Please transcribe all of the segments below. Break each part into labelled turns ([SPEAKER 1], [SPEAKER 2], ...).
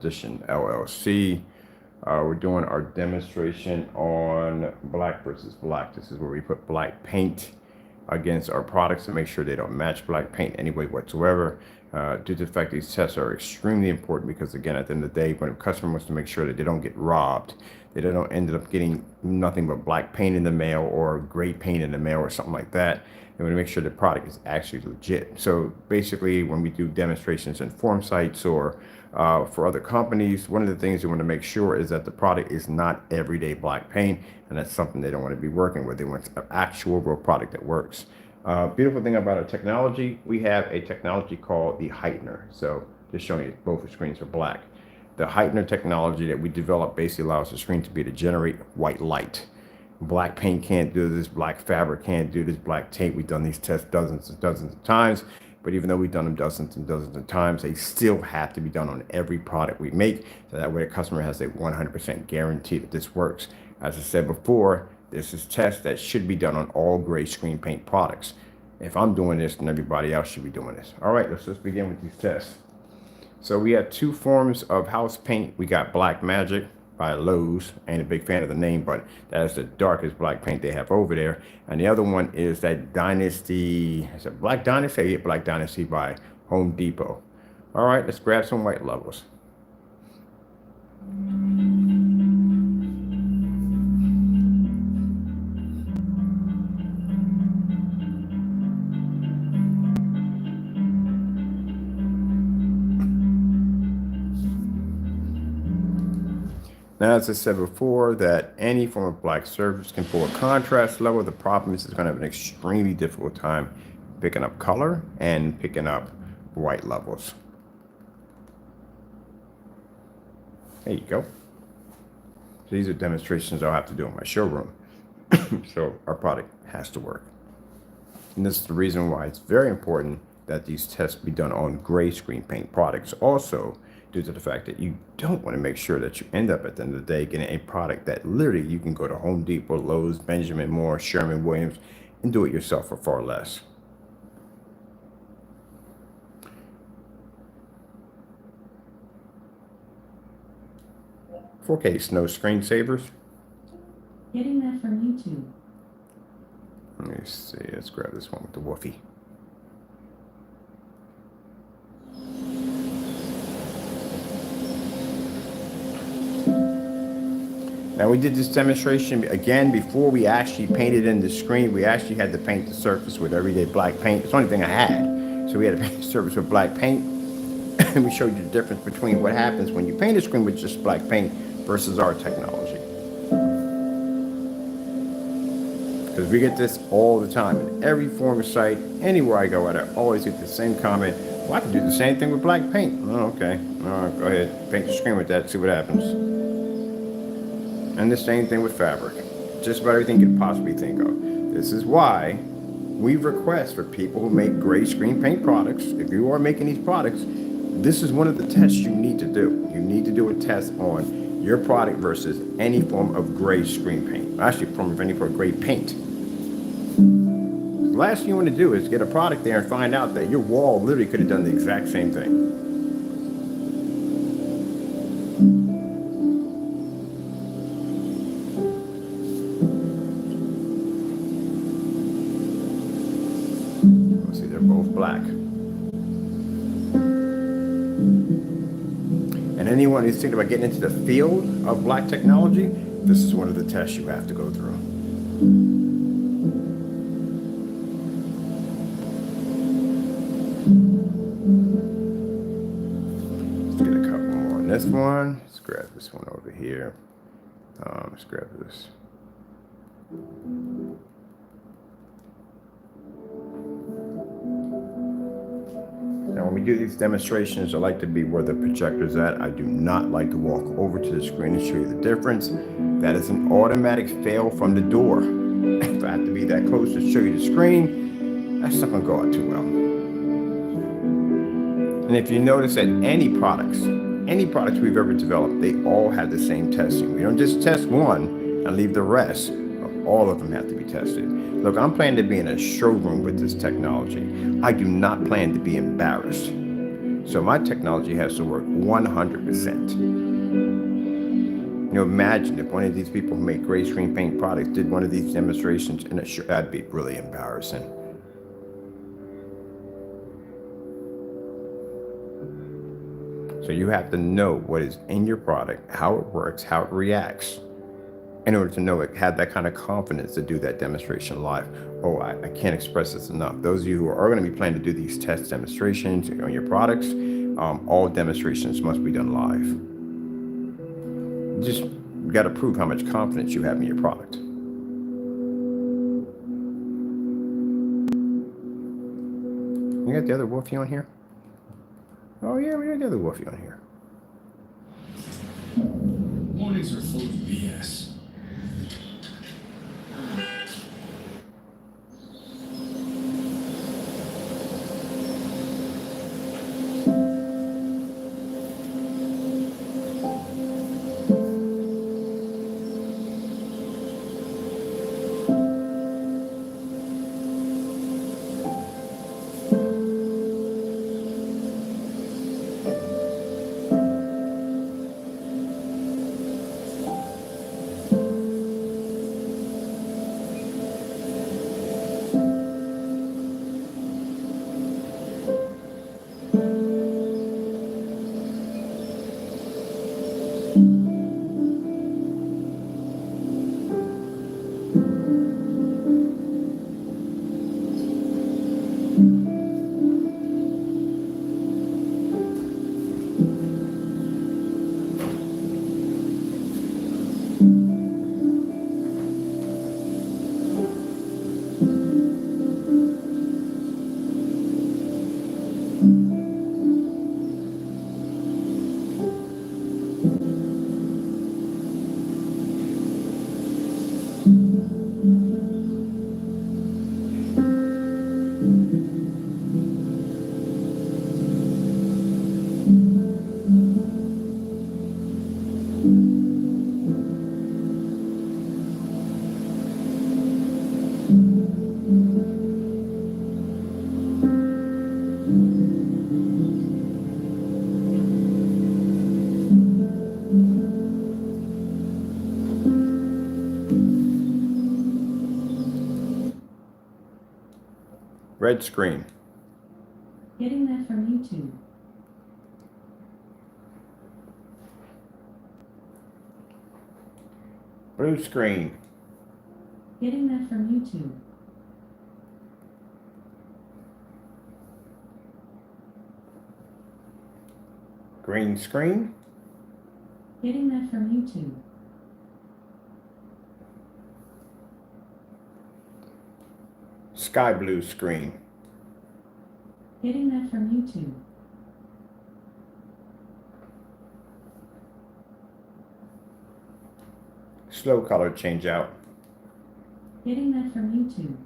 [SPEAKER 1] Position LLC. We're doing our demonstration on black versus black. This is where we put black paint against our products to make sure they don't match black paint any way whatsoever. Due to the fact these tests are extremely important because, again, at the end of the day, when a customer wants to make sure that they don't get robbed, they don't end up getting nothing but black paint in the mail or gray paint in the mail or something like that. They want to make sure the product is actually legit. So basically, when we do demonstrations in form sites or for other companies, one of the things they want to make sure is that the product is not everyday black paint, and that's something they don't want to be working with. They want an actual real product that works. Beautiful thing about our technology, we have a technology called the heightener. So just showing you both the screens are black. The heightener technology that we developed basically allows the screen to be to generate white light. Black paint can't do this, black fabric can't do this, black tape. We've done these tests dozens and dozens of times, but even though we've done them dozens and dozens of times, they still have to be done on every product we make. So that way the customer has a 100% guarantee that this works. As I said before, this is tests that should be done on all gray screen paint products. If I'm doing this, then everybody else should be doing this. All right, let's just begin with these tests. So we have two forms of house paint. We got Black Magic by Lowe's. Ain't a big fan of the name, but that is the darkest black paint they have over there. And the other one is that Dynasty, is it Black Dynasty? Yeah, Black Dynasty by Home Depot. All right, let's grab some white levels. Now, as I said before, that any form of black surface can pull a contrast level. The problem is it's going to have an extremely difficult time picking up color and picking up white levels. There you go. So these are demonstrations I'll have to do in my showroom. So our product has to work. And this is the reason why it's very important that these tests be done on gray screen paint products. Also, due to the fact that you don't want to make sure that you end up at the end of the day getting a product that literally you can go to Home Depot, Lowe's, Benjamin Moore, Sherwin-Williams, and do it yourself for far less. $4K snow screensavers.
[SPEAKER 2] Getting that from YouTube.
[SPEAKER 1] Let me see. Let's grab this one with the woofie. Now we did this demonstration again before we actually painted in the screen. We actually had to paint the surface with everyday black paint. It's the only thing I had. So we had to paint the surface with black paint. And we showed you the difference between what happens when you paint a screen with just black paint versus our technology. Because we get this all the time in every form site, anywhere I go at, I always get the same comment. Well, I can do the same thing with black paint. Oh, okay. All right, go ahead, paint the screen with that, see what happens. And the same thing with fabric. Just about everything you could possibly think of. This is why we request for people who make gray screen paint products, if you are making these products, this is one of the tests you need to do. You need to do a test on your product versus any form of gray screen paint. Actually, from any form of gray paint. The last thing you want to do is get a product there and find out that your wall literally could have done the exact same thing. Black. And anyone who's thinking about getting into the field of black technology, this is one of the tests you have to go through. Let's get a couple more on this one. Let's grab this one over here. Let's grab this. Now, when we do these demonstrations, I like to be where the projector's at. I do not like to walk over to the screen and show you the difference. That is an automatic fail from the door. If I have to be that close to show you the screen, that's not going to go out too well. And if you notice that any products we've ever developed, they all have the same testing. We don't just test one and leave the rest. All of them have to be tested. Look, I'm planning to be in a showroom with this technology. I do not plan to be embarrassed. So my technology has to work 100%. Imagine if one of these people who make gray screen paint products did one of these demonstrations in a shirt. That'd be really embarrassing. So you have to know what is in your product, how it works, how it reacts, in order to know it, have that kind of confidence to do that demonstration live. Oh, I can't express this enough. Those of you who are going to be planning to do these test demonstrations on your products, all demonstrations must be done live. Just got to prove how much confidence you have in your product. You got the other Wolfie on here? Oh yeah, we got the other Wolfie on here.
[SPEAKER 3] Mornings are full of BS.
[SPEAKER 1] Red screen.
[SPEAKER 2] Getting that from YouTube.
[SPEAKER 1] Blue screen.
[SPEAKER 2] Getting that from YouTube.
[SPEAKER 1] Green screen.
[SPEAKER 2] Getting that from YouTube.
[SPEAKER 1] Sky blue screen.
[SPEAKER 2] Getting that from YouTube.
[SPEAKER 1] Slow color change out.
[SPEAKER 2] Getting that from YouTube.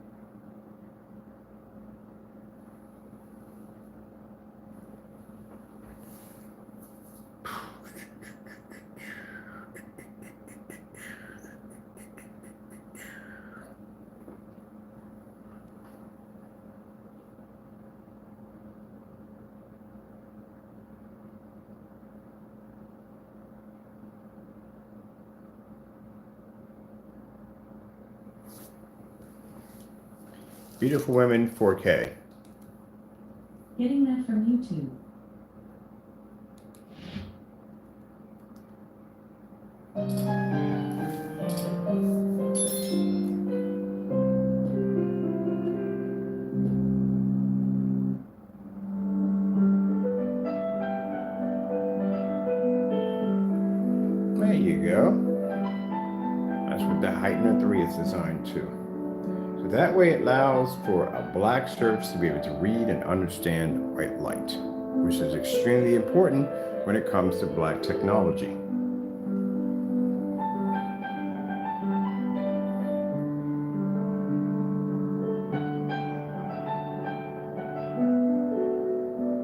[SPEAKER 1] Beautiful Women 4K.
[SPEAKER 2] Getting that from YouTube.
[SPEAKER 1] There you go. That's what the Heightener 3 is designed to. So that way it allows for a black surface to be able to read and understand white light, which is extremely important when it comes to black technology.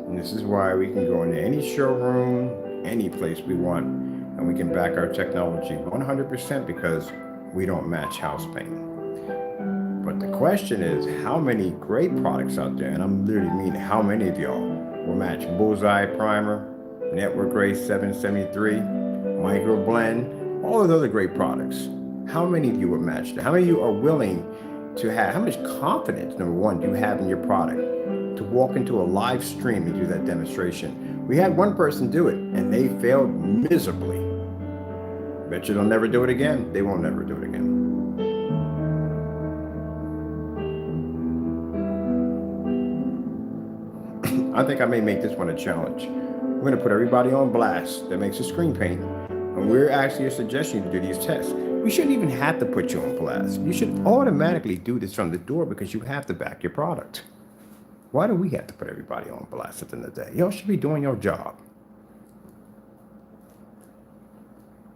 [SPEAKER 1] And this is why we can go into any showroom, any place we want, and we can back our technology 100% because we don't match house paint. But the question is, how many great products out there, and I'm literally meaning how many of y'all will match Bullseye Primer, Network Ray 773, Micro Blend, all of those other great products. How many of you would match that? How many of you are willing to have, how much confidence, number one, do you have in your product to walk into a live stream and do that demonstration? We had one person do it and they failed miserably. Bet you they'll never do it again. They won't never do it again. I think I may make this one a challenge. We're going to put everybody on blast that makes a screen paint, and we're actually suggesting you to do these tests. We shouldn't even have to put you on blast. You should automatically do this from the door because you have to back your product. Why do we have to put everybody on blast at the end of the day? Y'all should be doing your job.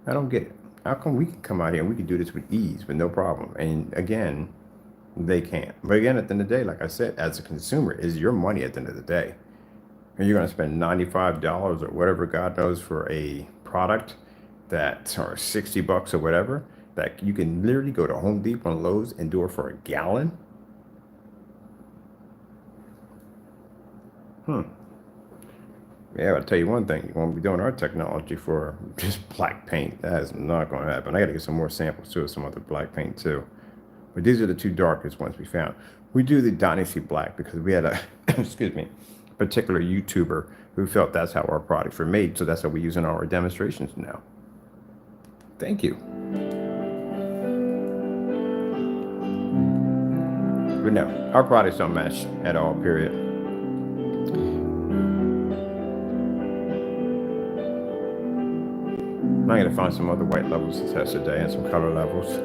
[SPEAKER 1] I don't get it. How come we can come out here and we can do this with ease, with no problem? And again, they can't. But again, at the end of the day, like I said, as a consumer, it's your money at the end of the day. And you're going to spend $95 or whatever God knows for a product that, or 60 bucks or whatever, that you can literally go to Home Depot and Lowe's and do it for a gallon. Yeah, I'll tell you one thing. You won't be doing our technology for just black paint. That is not going to happen. I got to get some more samples too of some other black paint too. But these are the two darkest ones we found. We do the Dynasty Black because we had a, excuse me, particular YouTuber who felt that's how our products were made. So that's how we use in our demonstrations now. Thank you. But no, our products don't match at all, period. I'm going to find some other white levels to test today and some color levels.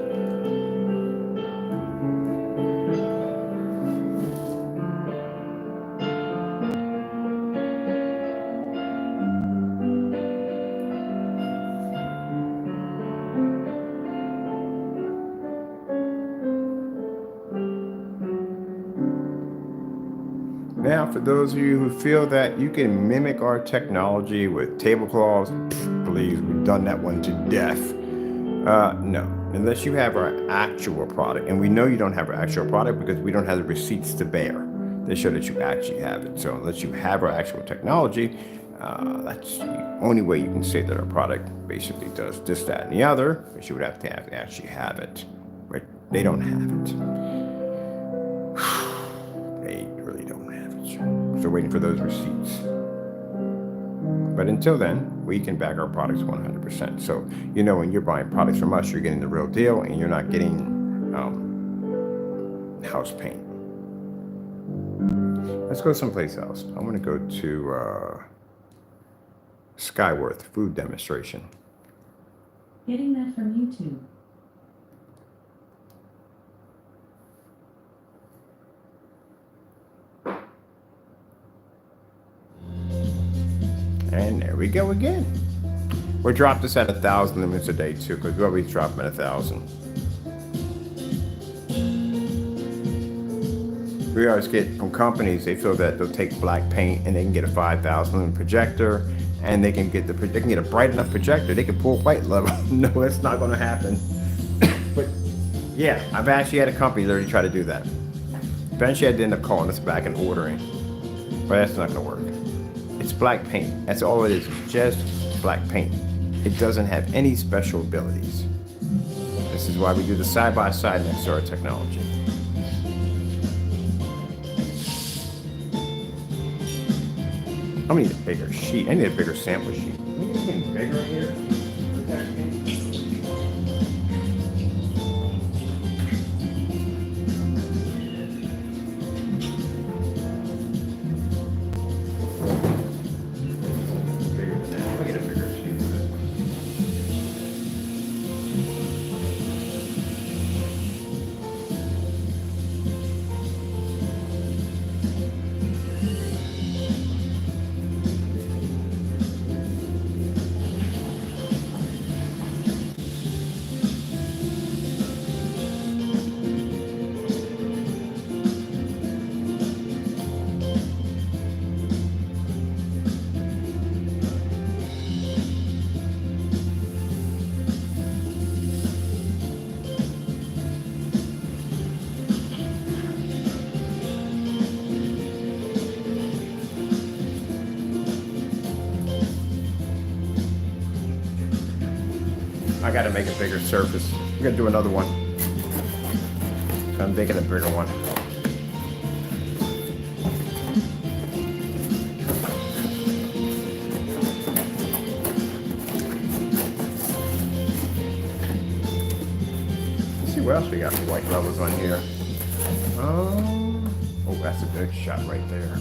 [SPEAKER 1] Now, for those of you who feel that you can mimic our technology with tablecloths, please, we've done that one to death. No, unless you have our actual product. And we know you don't have our actual product because we don't have the receipts to bear. They show that you actually have it. So unless you have our actual technology, that's the only way you can say that our product basically does this, that, and the other, because you would have to actually have it. But they don't have it. They really don't have it. So waiting for those receipts. But until then, we can back our products 100%. So, you know, when you're buying products from us, you're getting the real deal and you're not getting house paint. Let's go someplace else. I'm going to go to Skyworth food demonstration.
[SPEAKER 2] Getting that from YouTube.
[SPEAKER 1] And there we go again. We'll drop this at 1,000 lumens a day too, because we always drop them at 1,000. We always get from companies, they feel that they'll take black paint and they can get a 5,000 lumen projector, and they can get a bright enough projector. They can pull white level. No, that's not going to happen. But yeah, I've actually had a company literally try to do that. Eventually, I had to end up calling us back and ordering, but that's not going to work. It's black paint. That's all it is. It's just black paint. It doesn't have any special abilities. This is why we do the side-by-side next to our technology. I need a bigger sheet. I need a bigger sample sheet. Can you get anything bigger here? I gotta make a bigger surface. I'm gonna do another one. So I'm making a bigger one. Let's see what else we got for white levels on here. Oh, that's a good shot right there.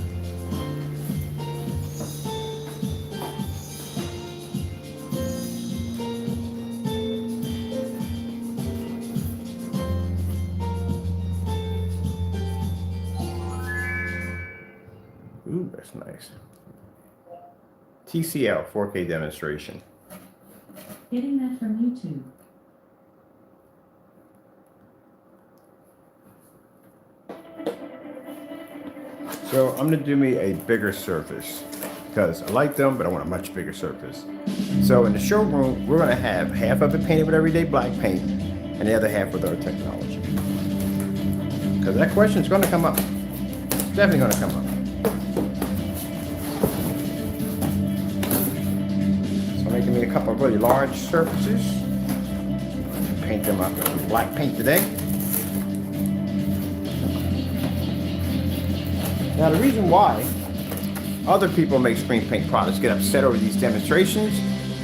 [SPEAKER 1] Ooh, that's nice. TCL 4K demonstration.
[SPEAKER 2] Getting that from YouTube.
[SPEAKER 1] So I'm gonna do me a bigger surface because I like them, but I want a much bigger surface. So in the showroom, we're gonna have half of it painted with everyday black paint and the other half with our technology. Because that question is gonna come up. It's definitely gonna come up. So I'm making me a couple of really large surfaces. Paint them up with black paint today. Now the reason why other people make screen paint products get upset over these demonstrations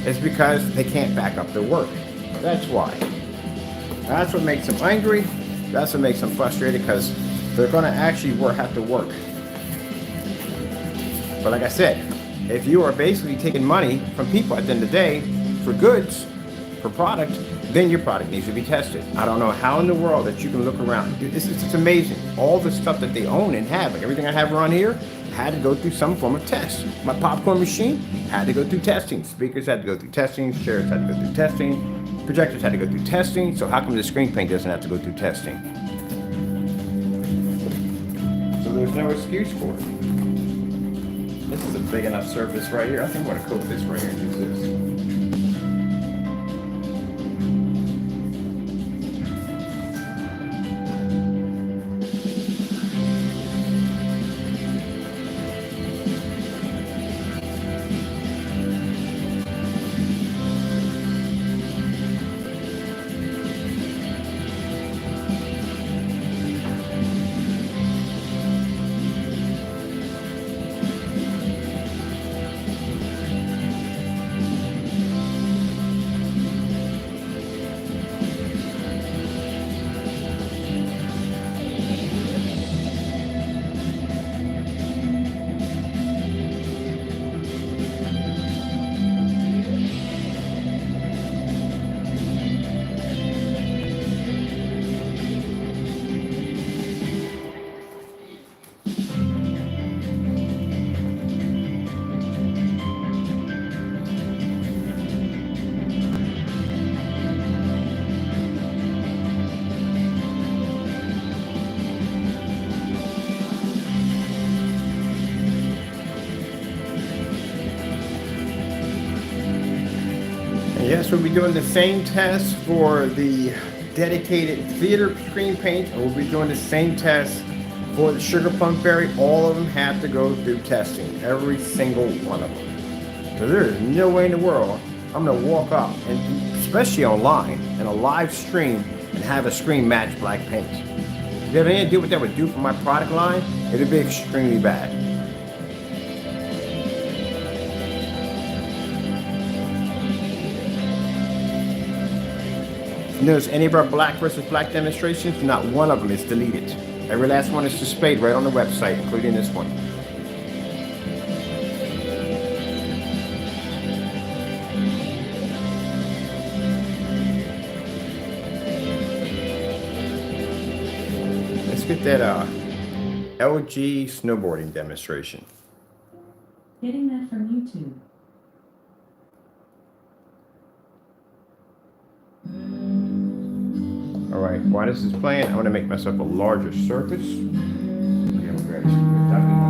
[SPEAKER 1] is because they can't back up their work. That's why. That's what makes them angry. That's what makes them frustrated because they're gonna actually have to work. But like I said, if you are basically taking money from people at the end of the day for goods, for product, then your product needs to be tested. I don't know how in the world that you can look around. It's amazing. All the stuff that they own and have, like everything I have around here, had to go through some form of test. My popcorn machine had to go through testing. Speakers had to go through testing. Chairs had to go through testing. Projectors had to go through testing. So how come the screen paint doesn't have to go through testing? So there's no excuse for it. This is a big enough surface right here. I think I'm gonna coat this right here and use this. Yes, we'll be doing the same test for the dedicated theater screen paint, and we'll be doing the same test for the sugar plum fairy. All of them have to go through testing, every single one of them. So there is no way in the world I'm gonna walk up, and especially online, in a live stream, and have a screen match black paint. If you have any idea what that would do for my product line, it'd be extremely bad. Notice any of our black versus black demonstrations, not one of them is deleted. Every last one is displayed right on the website, including this one. Let's get that LG snowboarding demonstration.
[SPEAKER 2] Getting that from YouTube.
[SPEAKER 1] All right, while this is playing, I want to make myself a larger surface. Okay, I'm ready. Definitely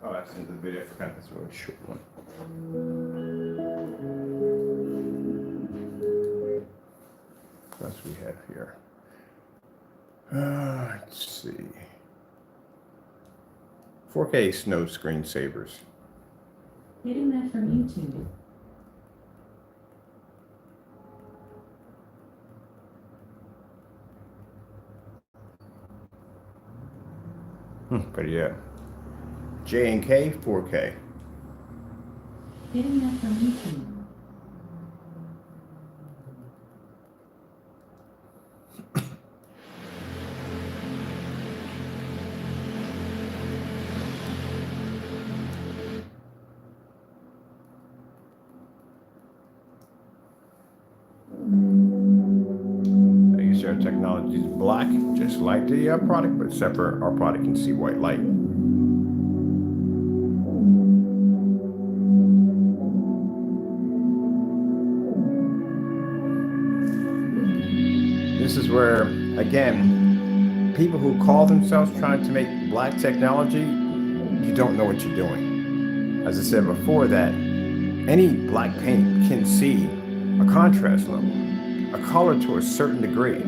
[SPEAKER 1] Oh, that's in the video. I forgot this really short one. What else we have here? Let's see. 4K snow screensavers.
[SPEAKER 2] Getting that from YouTube.
[SPEAKER 1] But yeah. J and K 4K.
[SPEAKER 2] Getting that from YouTube.
[SPEAKER 1] Our technology is black, just like the product, but except for our product can see white light. This is where, again, people who call themselves trying to make black technology, you don't know what you're doing. As I said before, that any black paint can see a contrast level, a color to a certain degree.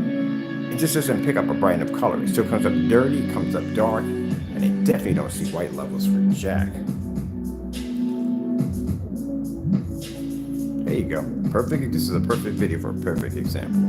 [SPEAKER 1] It just doesn't pick up a bright enough color. It still comes up dirty, comes up dark, and they definitely don't see white levels for jack. There you go. Perfect. This is a perfect video for a perfect example.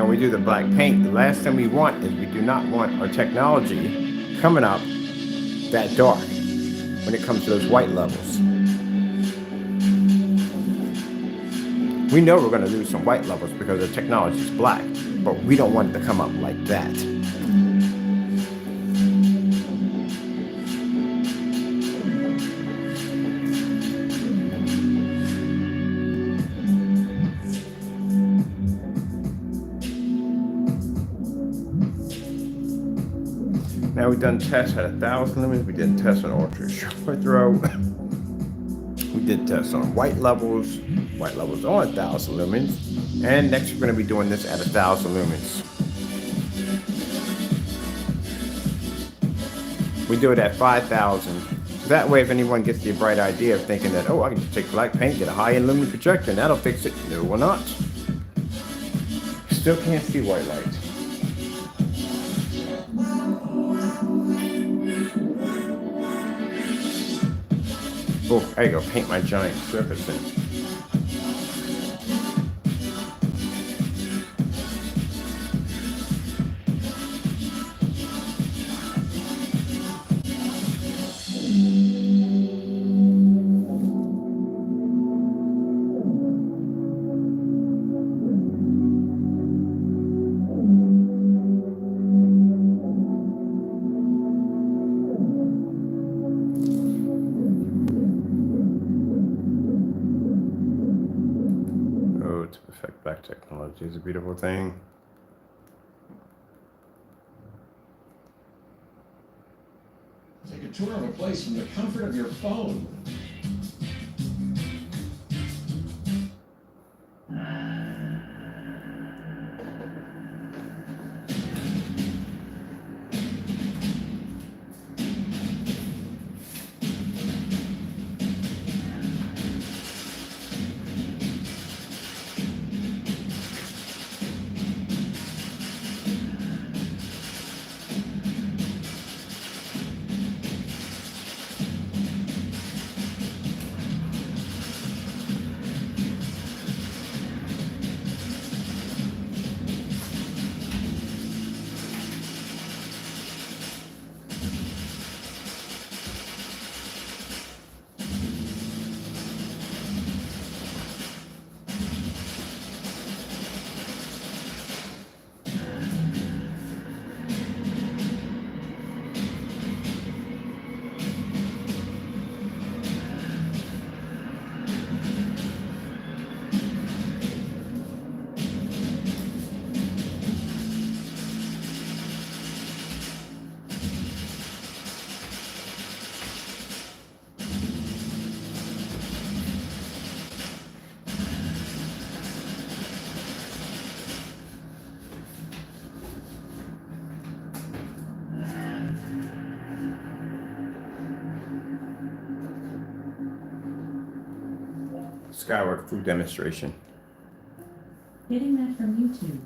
[SPEAKER 1] We do the black paint. The last thing we want is we do not want our technology coming up that dark when it comes to those white levels. We know we're going to lose some white levels because the technology is black, but we don't want it to come up like that. Now we've done tests at 1,000 lumens. We did tests on ultra short throw. We did tests on white levels on 1,000 lumens. And next we're going to be doing this at 1,000 lumens. We do it at 5,000. That way, if anyone gets the bright idea of thinking that, oh, I can just take black paint, get a high-end lumen projector, and that'll fix it. No, we're not. Still can't see white light. Oh, there you go, paint my giant surface in. Black technology is a beautiful thing.
[SPEAKER 3] Take a tour of a place from the comfort of your phone.
[SPEAKER 1] Skyward through demonstration.
[SPEAKER 2] Getting that from YouTube.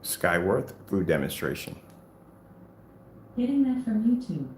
[SPEAKER 1] Skyworth through demonstration.
[SPEAKER 2] Getting that from YouTube.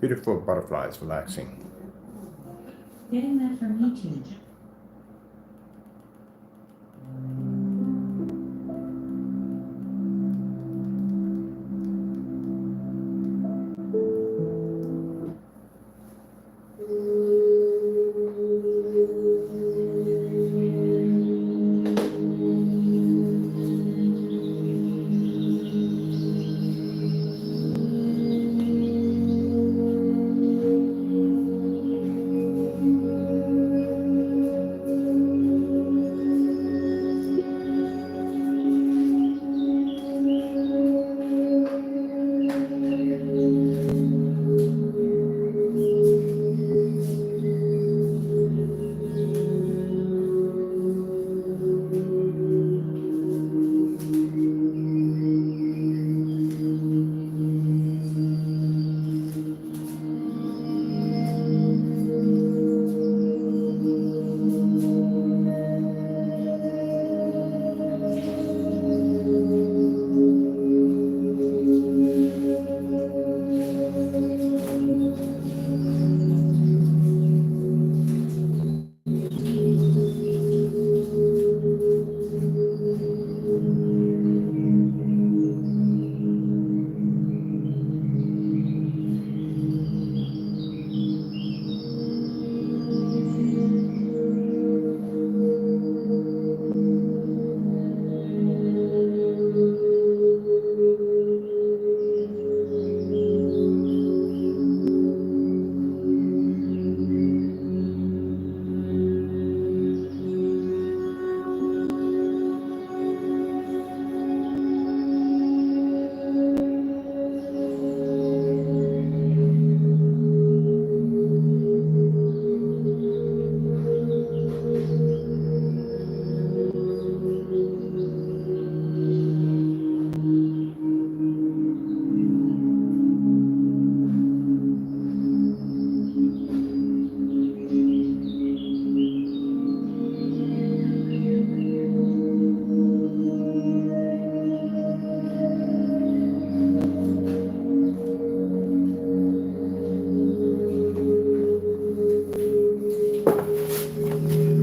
[SPEAKER 1] beautiful butterflies relaxing.
[SPEAKER 2] Getting that from YouTube.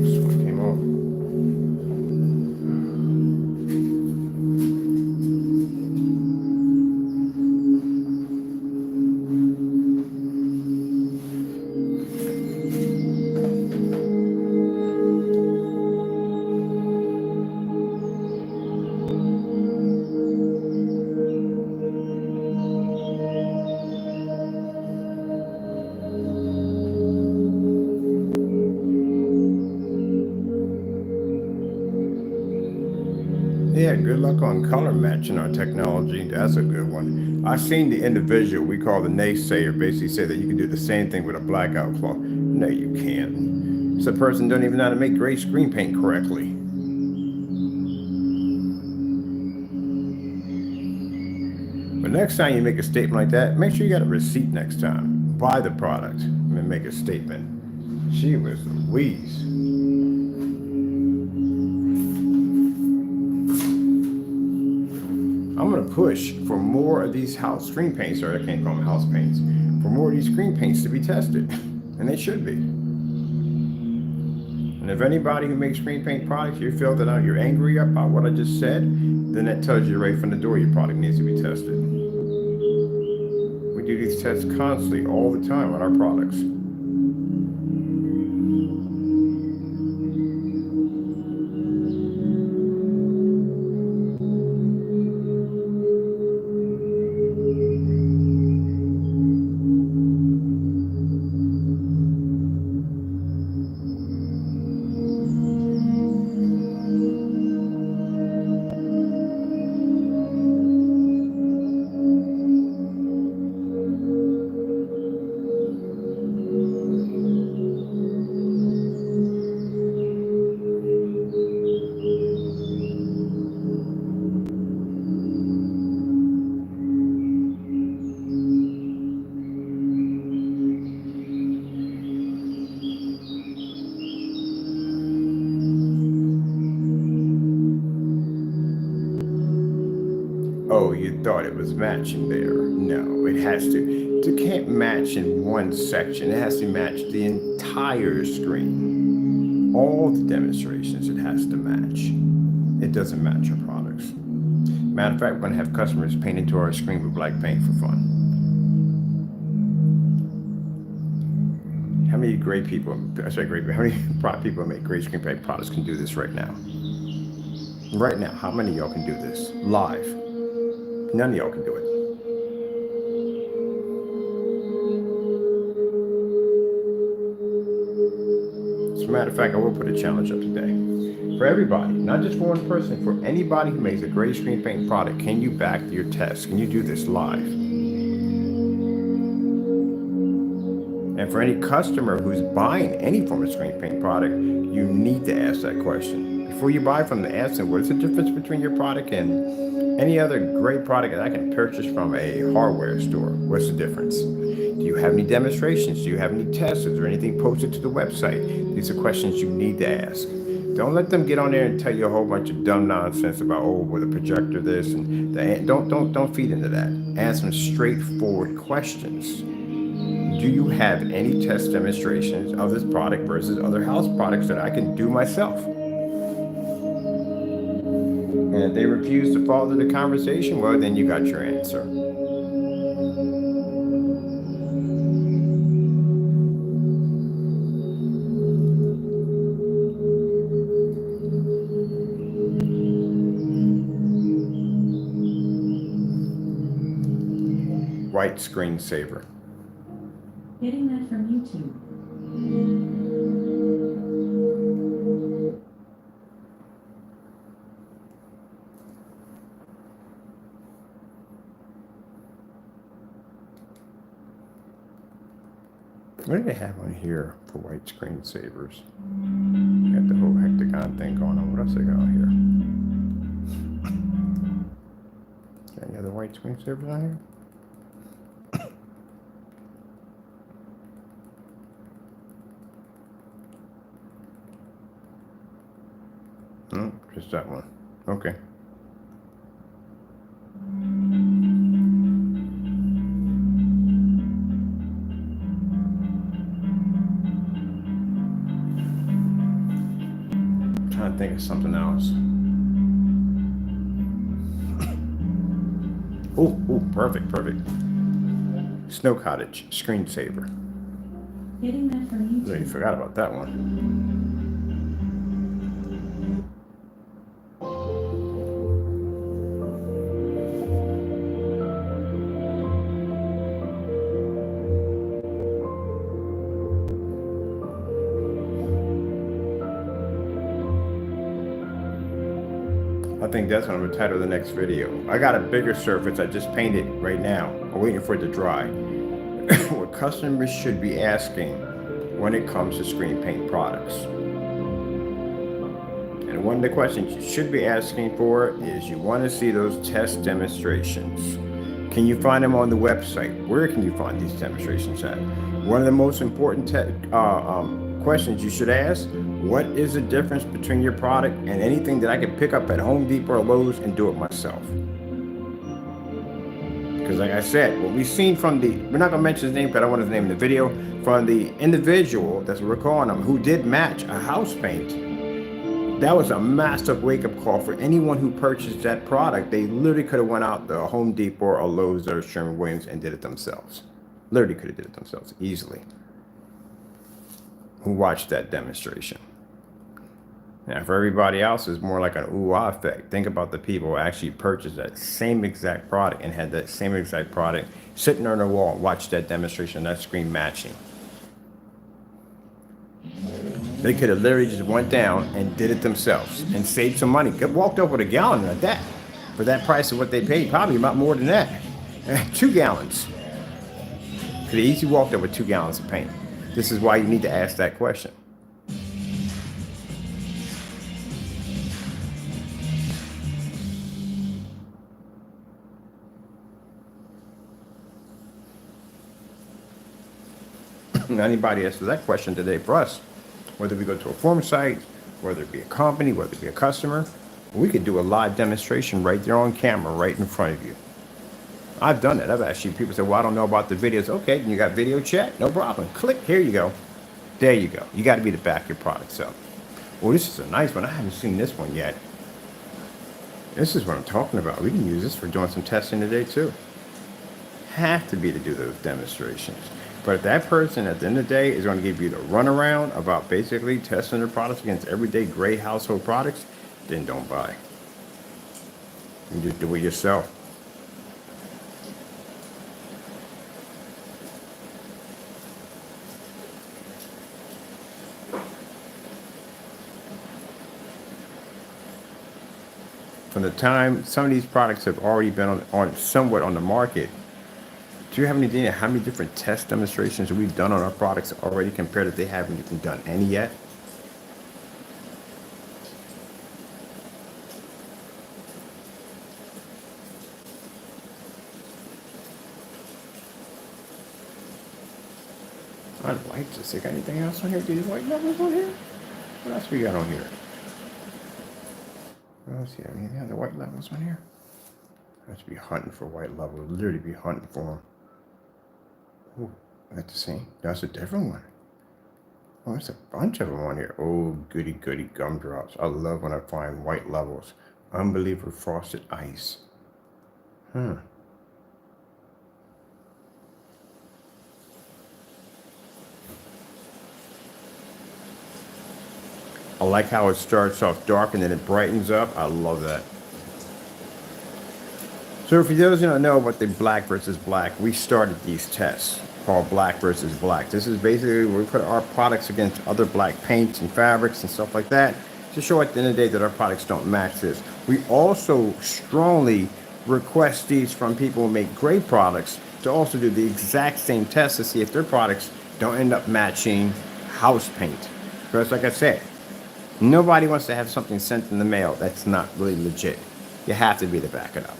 [SPEAKER 1] This one came off. Yeah, good luck on color matching our technology. That's a good one. I've seen the individual we call the naysayer basically say that you can do the same thing with a blackout cloth. No, you can't. This person don't even know how to make gray screen paint correctly. But next time you make a statement like that, make sure you got a receipt next time. Buy the product and make a statement. She was Louise. I'm going to push for more of these house screen paints, or I can't call them house paints, for more of these screen paints to be tested. And they should be. And if anybody who makes screen paint products, you feel that you're angry about what I just said, then that tells you right from the door your product needs to be tested. We do these tests constantly, all the time on our products. Oh, you thought it was matching there. No, it has to. it can't match in one section. It has to match the entire screen. All the demonstrations it has to match. It doesn't match our products. Matter of fact, we're going to have customers paint into our screen with black paint for fun. How many great people, how many people make great screen paint products can do this right now? Right now, how many of y'all can do this live? None of y'all can do it. As a matter of fact, I will put a challenge up today. For everybody, not just for one person, for anybody who makes a great screen paint product, can you back your test? Can you do this live? And for any customer who's buying any form of screen paint product, you need to ask that question. Before you buy from them, ask them, what's the difference between your product and any other great product that I can purchase from a hardware store? What's the difference? Do you have any demonstrations? Do you have any tests? Is there anything posted to the website? These are questions you need to ask. Don't let them get on there and tell you a whole bunch of dumb nonsense about, oh, with a projector this and that. Don't feed into that. Ask them straightforward questions. Do you have any test demonstrations of this product versus other house products that I can do myself? And if they refuse to follow the conversation, well, then you got your answer. White screensaver.
[SPEAKER 2] Getting that from YouTube.
[SPEAKER 1] What do they have on here for white screensavers? Got the whole hectagon thing going on. What else they got on here? Any other white screensavers on here? No, just that one. Okay. I'm trying to think of something else. Oh, perfect. Snow cottage screensaver.
[SPEAKER 2] Getting that from YouTube.
[SPEAKER 1] You forgot about that one. I think that's what I'm gonna title the next video. I got a bigger surface I just painted right now. I'm waiting for it to dry. What customers should be asking when it comes to screen paint products. And one of the questions you should be asking for is you want to see those test demonstrations. Can you find them on the website? Where can you find these demonstrations at? One of the most important questions you should ask, what is the difference between your product and anything that I can pick up at Home Depot or Lowe's and do it myself? Because like I said, what we've seen from we're not gonna mention his name because I don't want his name in the video, from the individual, that's what we're calling him, who did match a house paint. That was a massive wake-up call for anyone who purchased that product. They literally could have went out to Home Depot or Lowe's or Sherwin-Williams and did it themselves. Literally could have did it themselves easily. Who watched that demonstration. Now, for everybody else, it's more like an ooh-ah effect. Think about the people who actually purchased that same exact product and had that same exact product sitting on their wall and watched that demonstration, that screen matching. They could have literally just went down and did it themselves and saved some money. Walked up with a gallon like that for that price of what they paid, probably about more than that. 2 gallons. Could have easily walked up with 2 gallons of paint. This is why you need to ask that question. Anybody answer that question today for us, whether we go to a forum site, whether it be a company, whether it be a customer, we could do a live demonstration right there on camera, right in front of you. I've done it. I've actually, people say, well, I don't know about the videos. Okay, then you got video chat, no problem. Click, here you go. There you go. You got to be to back your products up. Well, this is a nice one. I haven't seen this one yet. This is what I'm talking about. We can use this for doing some testing today too. Have to be to do those demonstrations. But if that person at the end of the day is going to give you the runaround about basically testing their products against everyday gray household products, then don't buy. You just do it yourself. From the time some of these products have already been on somewhat on the market, do you have any idea how many different test demonstrations we've done on our products already compared to they haven't even done any yet? I'd like to see anything else on here. Do these white levels on here? What else we got on here? What else here? Any other white levels on here? I have to be hunting for white levels. Literally be hunting for them. Oh, that's the same. That's a different one. Oh, there's a bunch of them on here. Oh, goody goody gumdrops. I love when I find white levels. Unbelievable frosted ice. I like how it starts off dark and then it brightens up. I love that. So for those who don't know about the black versus black, we started these tests called black versus black. This is basically where we put our products against other black paints and fabrics and stuff like that to show at the end of the day that our products don't match this. We also strongly request these from people who make great products to also do the exact same test to see if their products don't end up matching house paint. Because like I said, nobody wants to have something sent in the mail that's not really legit. You have to be to back it up.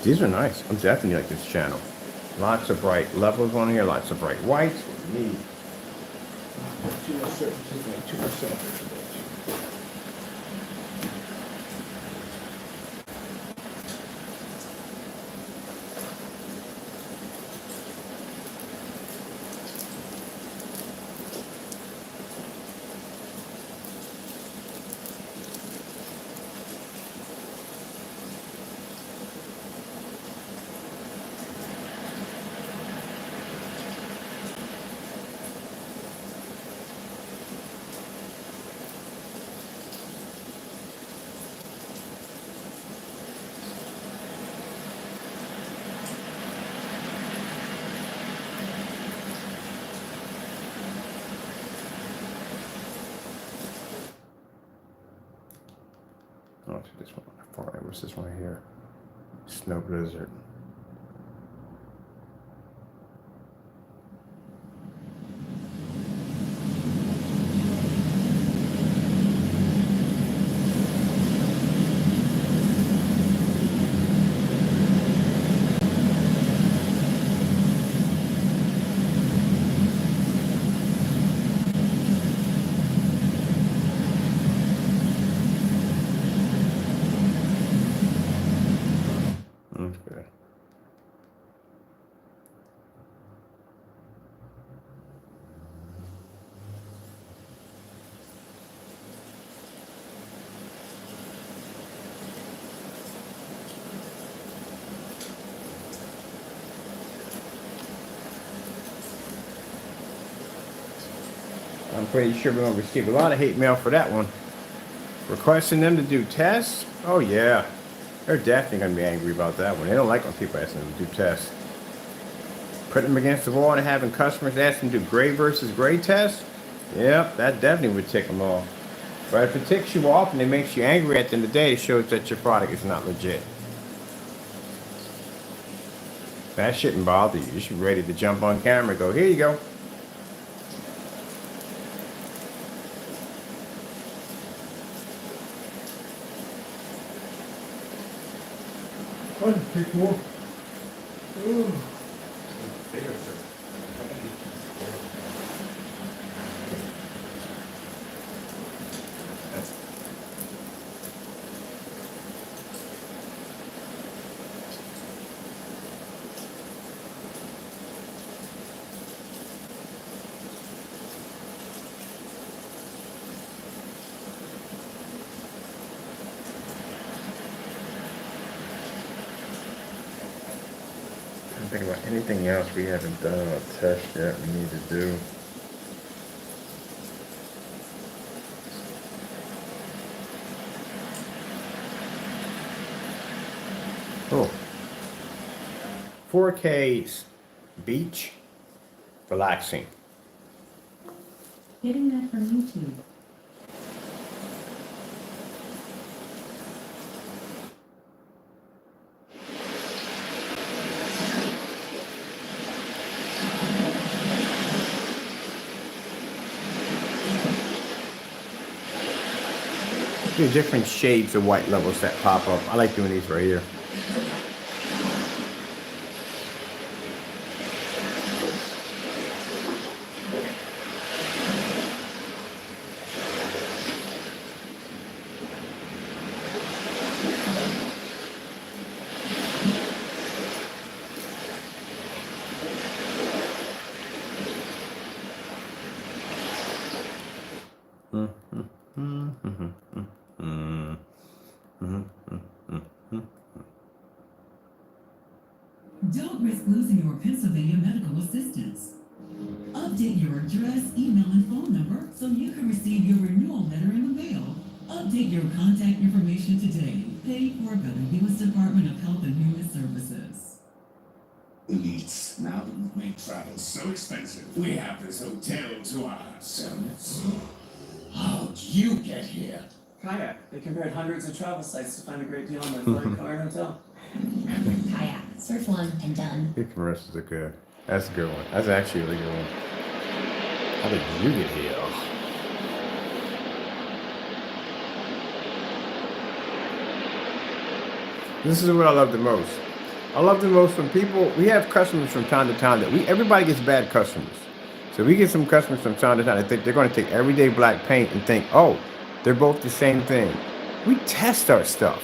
[SPEAKER 1] These are nice. I'm definitely like this channel. Lots of bright levels on here, lots of bright whites. Too much surface, too much surface. Oh, this one. What's this one here? Snow Blizzard. Okay. I'm pretty sure we're going to receive a lot of hate mail for that one. Requesting them to do tests? Oh, yeah. They're definitely going to be angry about that one. They don't like when people ask them to do tests. Putting them against the wall and having customers ask them to do gray versus gray tests? Yep, that definitely would tick them off. But if it ticks you off and it makes you angry at the end of the day, it shows that your product is not legit. That shouldn't bother you. You should be ready to jump on camera and go, here you go. Take more. think about anything else we haven't done on a test yet we need to do. Oh. 4K beach relaxing.
[SPEAKER 2] Getting that from YouTube.
[SPEAKER 1] Different shades of white levels that pop up. I like doing these right here.
[SPEAKER 4] Don't risk losing your Pennsylvania medical assistance. Update your address, email, and phone number so you can receive your renewal letter in the mail. Update your contact information today. Paid for by the U.S. Department of Health and Human Services.
[SPEAKER 5] Elites, now that we've made travel so expensive, we have this hotel to ourselves. How'd you get here?
[SPEAKER 6] Kayak. They compared hundreds of travel sites to find a great deal on their flight, car, and hotel.
[SPEAKER 7] Kayak. Surf one and done.
[SPEAKER 1] Good commercials are good. That's a good one. That's actually a really good one. How did you get here? This is what I love the most. I love the most when people, we have customers from time to time that everybody gets bad customers. So we get some customers from time to time that think they're going to take everyday black paint and think, oh, they're both the same thing. We test our stuff.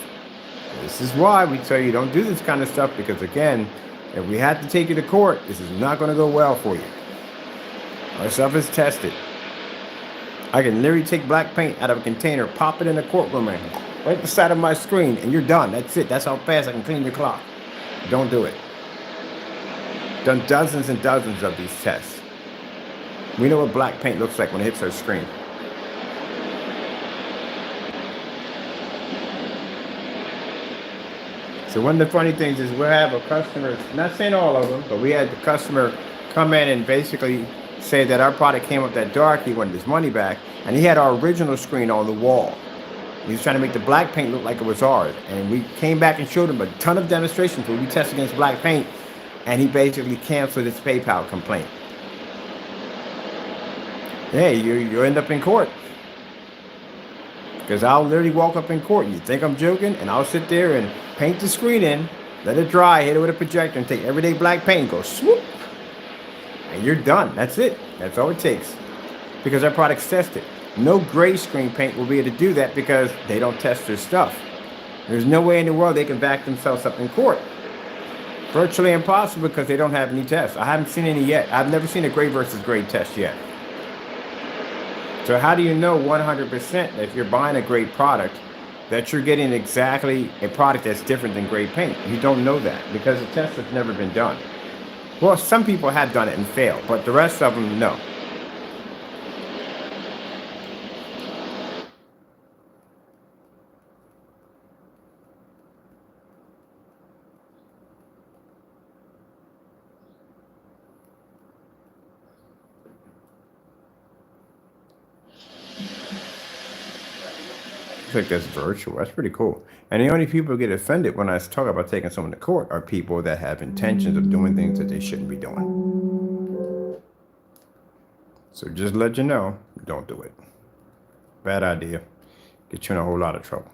[SPEAKER 1] This is why we tell you don't do this kind of stuff, because again, if we have to take you to court, this is not going to go well for you. Our stuff is tested. I can literally take black paint out of a container, pop it in the courtroom right beside of my screen, and you're done. That's it. That's how fast I can clean your clock. Don't do it. Done dozens and dozens of these tests. We know what black paint looks like when it hits our screen. So one of the funny things is we'll have a customer, not saying all of them, but we had the customer come in and basically say that our product came up that dark, he wanted his money back, and he had our original screen on the wall. He was trying to make the black paint look like it was ours. And we came back and showed him a ton of demonstrations where we test against black paint, and he basically canceled his PayPal complaint. Hey, you end up in court. Because I'll literally walk up in court. You think I'm joking? And I'll sit there and paint the screen in, let it dry, hit it with a projector, and take everyday black paint and go swoop. And you're done. That's it. That's all it takes. Because our product's tested. No gray screen paint will be able to do that because they don't test their stuff. There's no way in the world they can back themselves up in court. Virtually impossible because they don't have any tests. I haven't seen any yet. I've never seen a gray versus gray test yet. So how do you know 100% that if you're buying a great product that you're getting exactly a product that's different than gray paint? You don't know that because the test has never been done. Well, some people have done it and failed, but the rest of them, no. Like that's virtual. That's pretty cool. And the only people who get offended when I talk about taking someone to court are people that have intentions of doing things that they shouldn't be doing. So just let you know, don't do it. Bad idea. Get you in a whole lot of trouble.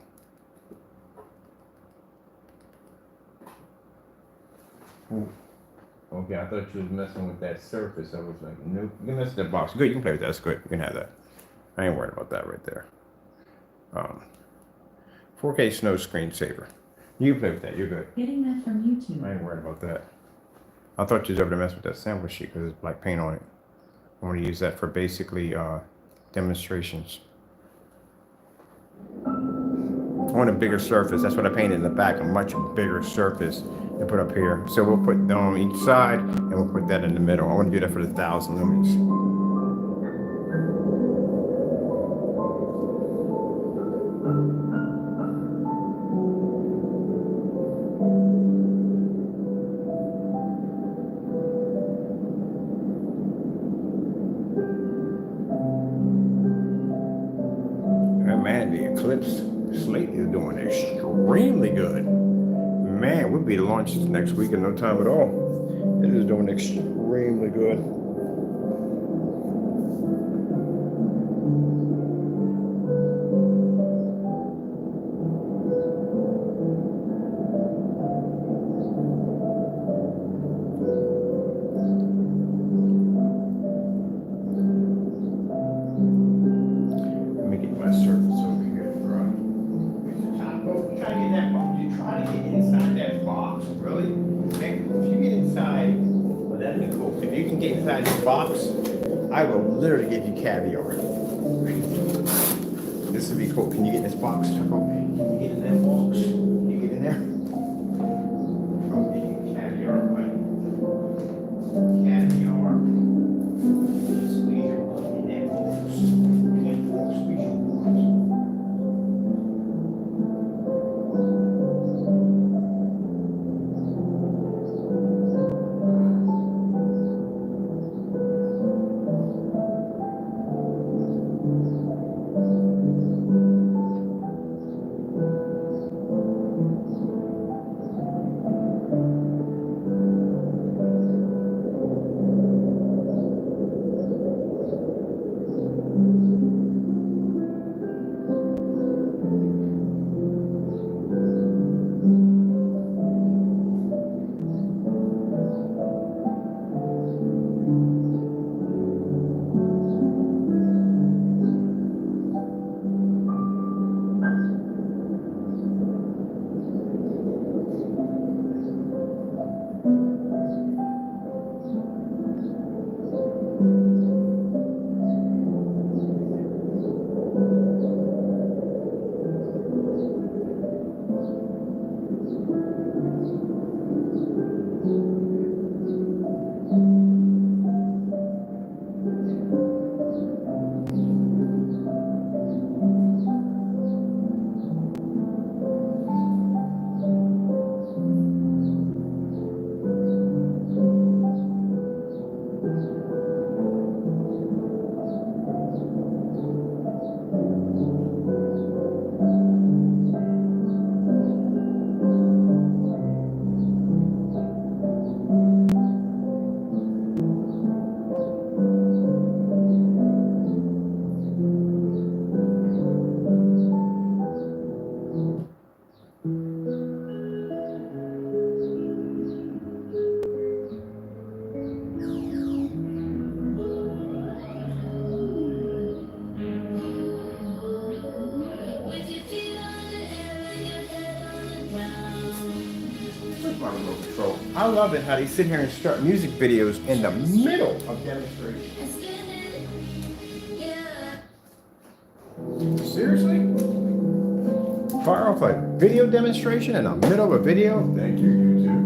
[SPEAKER 1] Ooh. Okay, I thought you was messing with that surface. I was like, nope. You can mess with that box. Good, you can play with that. That's good. You can have that. I ain't worried about that right there. 4K snow screensaver. You can play with that. You're good.
[SPEAKER 2] Getting that from YouTube.
[SPEAKER 1] I ain't worried about that. I thought you was able to mess with that sample sheet because there's black paint on it. I want to use that for basically demonstrations. I want a bigger surface. That's what I painted in the back. A much bigger surface and put up here. So we'll put them on each side and we'll put that in the middle. I want to do that for the 1,000 lumens. Man, the Eclipse Slate is doing extremely good. Man, we'll be launched next week in no time at all. It is doing extremely good. Let me get my surface over here, bro. Mr. Taco, you try to get that box. You try to get inside that box, really? Man, if you get inside, well, that'd be cool. If you can get inside this box, I will literally give you caviar. This would be cool. Can you get in this box, Taco? Can you get in that box? Can you get in there? I'll give you caviar, buddy. Caviar. Squeeze your butt in that box. In that box, squeeze your butt. Control. I love it how they sit here and start music videos in the middle of demonstrations. Seriously? Fire off a video demonstration in the middle of a video? Thank you, YouTube.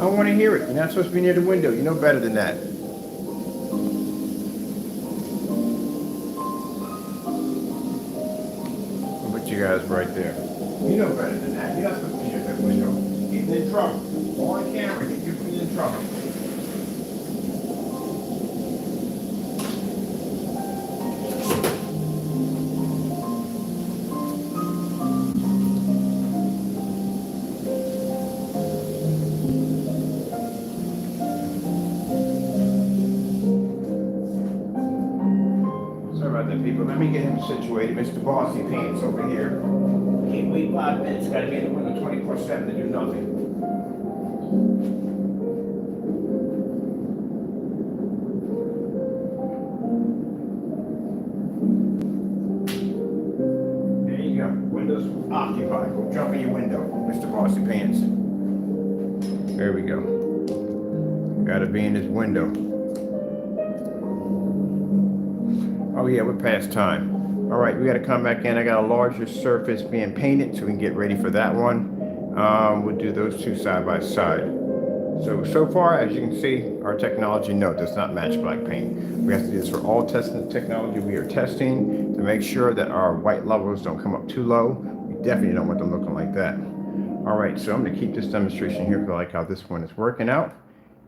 [SPEAKER 1] don't want to hear it. You're not supposed to be near the window. You know better than that. I'll put you guys right there. You know better than that. You're not supposed to be near that window. Getting in trouble. On camera, get you in trouble. Sorry about that, people. Let me get him situated. Mr. Bossy Pants over here. Can't wait 5 minutes. Gotta be in the window 24/7 to do nothing. There you go. Windows occupied. Go jump in your window, Mr. Bossy Pants. There we go. Gotta be in his window. Oh yeah, we're past time. All right, we gotta come back in. I got a larger surface being painted so we can get ready for that one. We'll do those two side by side. So far, as you can see, our technology, no, does not match black paint. We have to do this for all testing technology we are testing to make sure that our white levels don't come up too low. We definitely don't want them looking like that. All right, so I'm gonna keep this demonstration here because I like how this one is working out.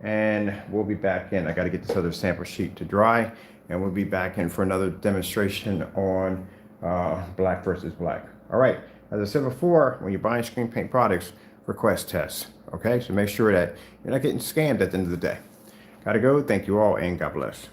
[SPEAKER 1] And we'll be back in. I gotta get this other sample sheet to dry, and we'll be back in for another demonstration on black versus black. All right, as I said before, when you're buying screen paint products, request tests, okay? So make sure that you're not getting scammed at the end of the day. Gotta go, thank you all, and God bless.